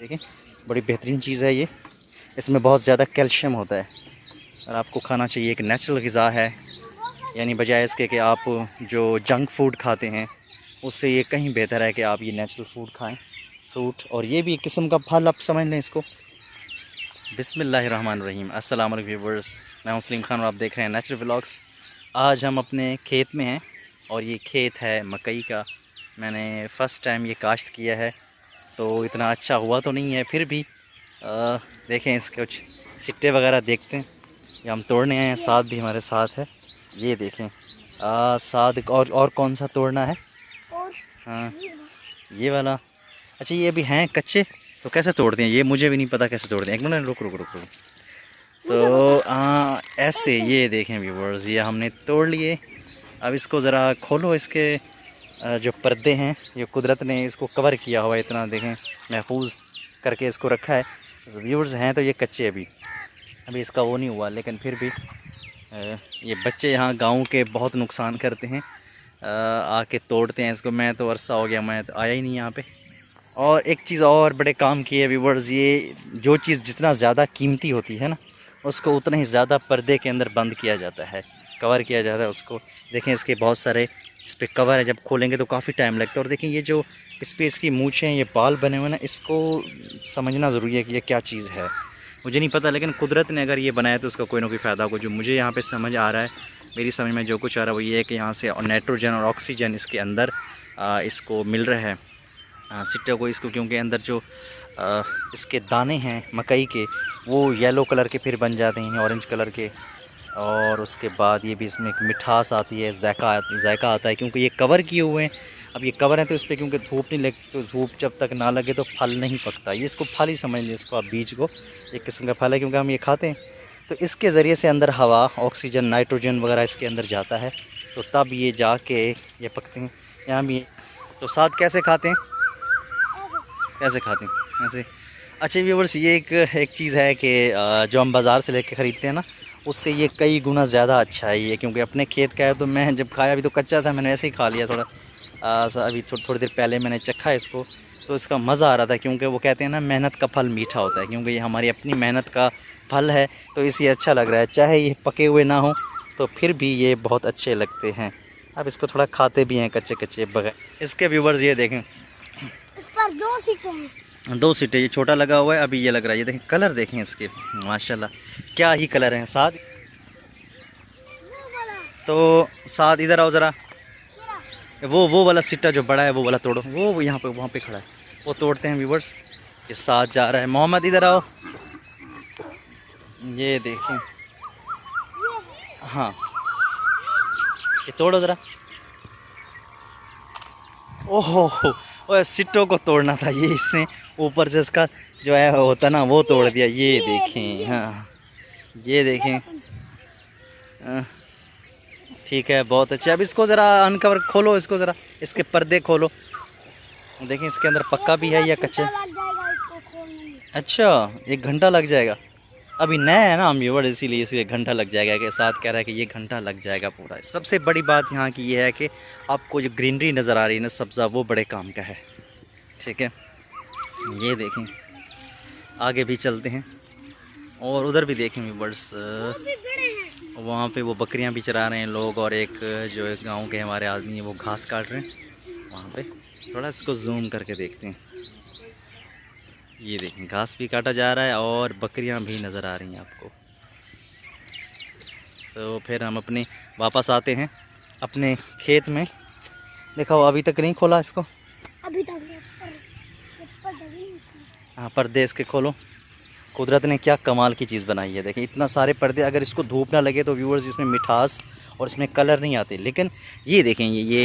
देखिए बड़ी बेहतरीन चीज़ है ये। इसमें बहुत ज़्यादा कैल्शियम होता है और आपको खाना चाहिए। एक नेचुरल ग़िज़ा है, यानी बजाय इसके कि आप जो जंक फूड खाते हैं उससे ये कहीं बेहतर है कि आप ये नेचुरल फूड खाएं, फ्रूट। और ये भी एक किस्म का फल, आप समझ लें इसको। बिस्मिल्लाहिर्रहमानिर्रहीम। अस्सलाम वालेकुम व्यूअर्स, मैं हूं सलीम खान और आप देख रहे हैं नेचुरल व्लॉग्स। आज हम अपने खेत में हैं और ये खेत है मकई का। मैंने फ़र्स्ट टाइम ये काश्त किया है तो इतना अच्छा हुआ तो नहीं है, फिर भी देखें इसके कुछ सिट्टे वगैरह देखते हैं। ये हम तोड़ने आए हैं, साथ भी हमारे साथ है। ये देखें साथ और कौन सा तोड़ना है? हाँ ये वाला। अच्छा ये अभी हैं कच्चे तो कैसे तोड़ते हैं ये मुझे भी नहीं पता कैसे तोड़ते हैं। एक मिनट रुक रुक रुक रुक। तो ऐसे ये देखें व्यूअर्स, ये हमने तोड़ लिए। अब इसको ज़रा खोलो। इसके जो पर्दे हैं, ये कुदरत ने इसको कवर किया हुआ है, इतना देखें महफूज करके इसको रखा है। व्यूअर्स हैं तो ये कच्चे अभी इसका वो नहीं हुआ, लेकिन फिर भी ये बच्चे यहाँ गांव के बहुत नुकसान करते हैं, आके तोड़ते हैं इसको। मैं तो अरसा हो गया, मैं तो आया ही नहीं यहाँ पे। और एक चीज़ और बड़े काम की है व्यूअर्स, ये जो चीज़ जितना ज़्यादा कीमती होती है ना, उसको उतना ही ज़्यादा पर्दे के अंदर बंद किया जाता है, कवर किया जाता है उसको। देखें इसके बहुत सारे इस पर कवर है, जब खोलेंगे तो काफ़ी टाइम लगता है। और देखें ये जो इस पर इसकी मूँछें, ये बाल बने हुए ना, इसको समझना ज़रूरी है कि ये क्या चीज़ है। मुझे नहीं पता, लेकिन कुदरत ने अगर ये बनाया तो उसका कोई ना कोई फ़ायदा होगा। जो मुझे यहाँ पे समझ आ रहा है, मेरी समझ में जो कुछ आ रहा है वो ये है कि यहाँ से नाइट्रोजन और ऑक्सीजन इसके अंदर इसको मिल रहा है सिट्टे को इसको, क्योंकि अंदर जो इसके दाने हैं मकई के वो येलो कलर के फिर बन जाते हैं, ऑरेंज कलर के। और उसके बाद ये भी इसमें एक मिठास आती है, जायका आता है, क्योंकि ये कवर किए हुए हैं। अब ये कवर है तो इस पर क्योंकि धूप नहीं लगती, तो धूप जब तक ना लगे तो फल नहीं पकता। ये इसको फल ही समझ लीजिए, इसको आप बीज को एक किस्म का फल है, क्योंकि हम ये खाते हैं तो इसके ज़रिए से अंदर हवा, ऑक्सीजन, नाइट्रोजन वगैरह इसके अंदर जाता है, तो तब ये जाके ये पकते हैं। यहाँ भी तो साथ कैसे खाते हैं, कैसे खाते हैं ऐसे। अच्छा व्यूअर्स, ये एक चीज़ है कि जो हम बाज़ार से लेके ख़रीदते हैं ना, उससे ये कई गुना ज़्यादा अच्छा है ये, क्योंकि अपने खेत का है। तो मैं जब खाया, अभी तो कच्चा था, मैंने ऐसे ही खा लिया थोड़ा। अभी थोड़ी देर पहले मैंने चखा इसको, तो इसका मज़ा आ रहा था, क्योंकि वो कहते हैं ना मेहनत का फल मीठा होता है, क्योंकि ये हमारी अपनी मेहनत का फल है, तो इसलिए अच्छा लग रहा है। चाहे ये पके हुए ना हो तो फिर भी ये बहुत अच्छे लगते हैं। अब इसको थोड़ा खाते भी हैं कच्चे कच्चे बगैर। इसके व्यूवर्स ये देखें, पर दो सीटें, ये छोटा लगा हुआ है, अभी ये लग रहा है। ये देखें कलर, देखें इसके, माशाल्लाह क्या ही कलर हैं। साथ तो साथ इधर आओ ज़रा, वो वाला सिट्टा जो बड़ा है वो वाला तोड़ो। वो यहाँ पे वहाँ पे खड़ा है, वो तोड़ते हैं व्यूवर्स। ये साथ जा रहा है। मोहम्मद इधर आओ, ये देखें। हाँ ये तोड़ो ज़रा। ओहो ओह, सिट्टों को तोड़ना था ये, इसने ऊपर से इसका जो है होता ना वो तोड़ दिया। ये देखें, हाँ ये देखें। ठीक है, बहुत अच्छे। अब इसको ज़रा अनकवर खोलो, इसको ज़रा इसके पर्दे खोलो, देखें इसके अंदर पक्का भी है या कच्चा। अच्छा 1 घंटा लग जाएगा। अभी नया है ना हम व्यूअर, इसीलिए 1 घंटा लग जाएगा। के साथ कह रहा है कि ये घंटा लग जाएगा पूरा। सबसे बड़ी बात यहाँ की ये है कि आपको जो ग्रीनरी नज़र आ रही है ना, सब्ज़ा, वो बड़े काम का है। ठीक है, ये देखें, आगे भी चलते हैं और उधर भी देखें व्यूअर्स। वहाँ पे वो बकरियाँ भी चरा रहे हैं लोग, और एक जो एक गाँव के हमारे आदमी है वो घास काट रहे हैं वहाँ पे। थोड़ा इसको जूम करके देखते हैं। ये देखें घास भी काटा जा रहा है और बकरियां भी नज़र आ रही हैं आपको। तो फिर हम अपने वापस आते हैं अपने खेत में। देखो अभी तक नहीं खोला इसको, अभी तक हाँ पर्दे इसके खोलो। कुदरत ने क्या कमाल की चीज़ बनाई है, देखें इतना सारे पर्दे। अगर इसको धूप ना लगे तो व्यूअर्स इसमें मिठास और इसमें कलर नहीं आते। लेकिन ये देखें, ये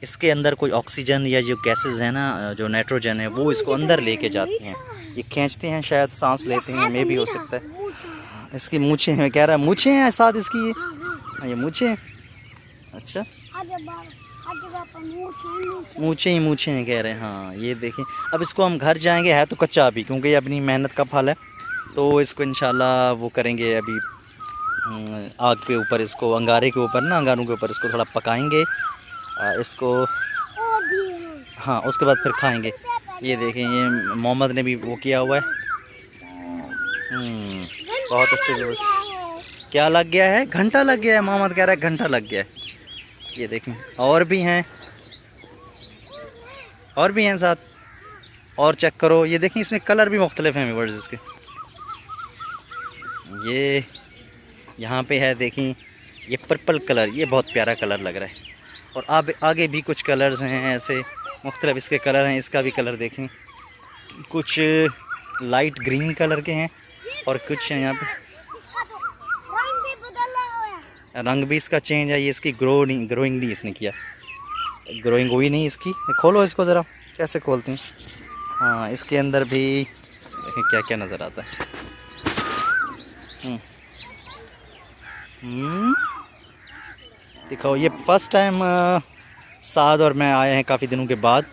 इसके अंदर कोई ऑक्सीजन या जो गैसेस हैं ना, जो नाइट्रोजन है, वो इसको अंदर लेके जाती हैं। ये खींचते हैं, शायद सांस लेते हैं, मे भी हो सकता है। इसकी मूछें हैं, कह रहा है मूछें हैं साथ इसकी, ये मूछें हैं। अच्छा मूछें हैं कह रहे हैं, हाँ ये देखें। अब इसको हम घर जाएंगे, है तो कच्चा अभी, क्योंकि ये अपनी मेहनत का फल है, तो इसको इंशाल्लाह वो करेंगे अभी आग के ऊपर, इसको अंगारे के ऊपर ना, अंगारों के ऊपर इसको थोड़ा पकाएंगे इसको। हाँ उसके बाद फिर खाएंगे। ये देखें, ये मोहम्मद ने भी वो किया हुआ है। बहुत अच्छे व्यूअर्स। क्या लग गया है? घंटा लग गया है, मोहम्मद कह रहा है घंटा लग गया है। ये देखें, और भी हैं, और भी हैं साथ, और चेक करो। ये देखें, इसमें कलर भी मुख्तलिफ हैं व्यूअर्स इसके। ये यहाँ पे है, देखें ये पर्पल कलर, ये बहुत प्यारा कलर लग रहा है। और अब आगे भी कुछ कलर्स हैं ऐसे मुख्तलिफ इसके कलर हैं। इसका भी कलर देखें, कुछ लाइट ग्रीन कलर के हैं और कुछ हैं यहाँ पे रंग भी इसका चेंज है। ये इसकी ग्रोइंग नहीं इसने किया, ग्रोइंग हुई नहीं इसकी। खोलो इसको ज़रा, कैसे खोलते हैं। हाँ, इसके अंदर भी देखें क्या क्या नज़र आता है। दिखाओ, ये फर्स्ट टाइम साद और मैं आए हैं काफ़ी दिनों के बाद।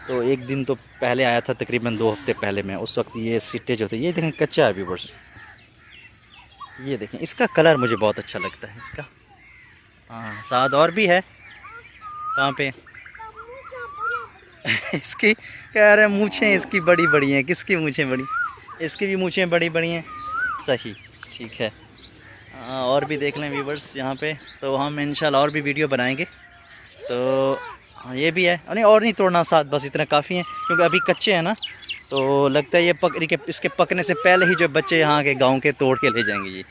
तो एक दिन तो पहले आया था, तकरीबन 2 हफ्ते पहले मैं। उस वक्त ये सिट्टे जो थे, ये देखें कच्चा है व्यूअर्स। ये देखें, इसका कलर मुझे बहुत अच्छा लगता है इसका। हाँ, साद और भी है। कहाँ पे? इसकी कह रहे हैं मूँछें इसकी बड़ी बड़ी हैं। किसकी मूँछें बड़ी? इसकी भी मूँछें बड़ी बड़ी हैं। सही, ठीक है। और भी देख लें व्यूवर्स यहाँ पे। तो हम इंशाल्लाह और भी वीडियो बनाएंगे। तो ये भी है, नहीं और नहीं तोड़ना साथ, बस इतना काफ़ी है क्योंकि अभी कच्चे हैं ना। तो लगता है ये इसके पकने से पहले ही जो बच्चे यहाँ के गांव के तोड़ के ले जाएंगे ये,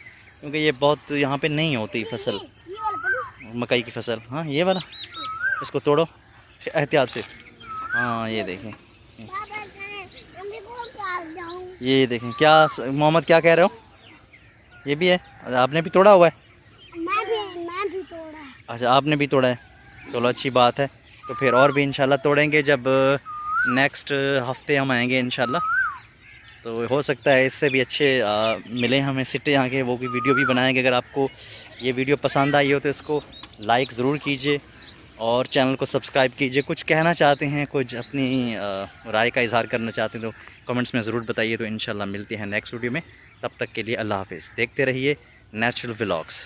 क्योंकि ये बहुत यहाँ पे नहीं होती फसल, मकई की फसल। हाँ, ये वाला, इसको तोड़ो एहतियात से। हाँ, ये देखें, ये देखें। क्या मोहम्मद क्या कह रहे हो? ये भी है, आपने भी तोड़ा हुआ है? मैं भी तोड़ा है। अच्छा, आपने भी तोड़ा है, चलो अच्छी बात है। तो फिर और भी इंशाल्लाह तोड़ेंगे जब नेक्स्ट हफ्ते हम आएंगे इंशाल्लाह। तो हो सकता है इससे भी अच्छे मिले हमें सिट्टे यहाँ के, वो भी वीडियो भी बनाएंगे। अगर आपको ये वीडियो पसंद आई हो तो इसको लाइक ज़रूर कीजिए और चैनल को सब्सक्राइब कीजिए। कुछ कहना चाहते हैं, कुछ अपनी राय का इजहार करना चाहते हैं तो कमेंट्स में ज़रूर बताइए। तो इंशाल्लाह मिलते हैं नेक्स्ट वीडियो में। तब तक के लिए अल्लाह हाफ़िज़। देखते रहिए नेचुरल व्लॉग्स।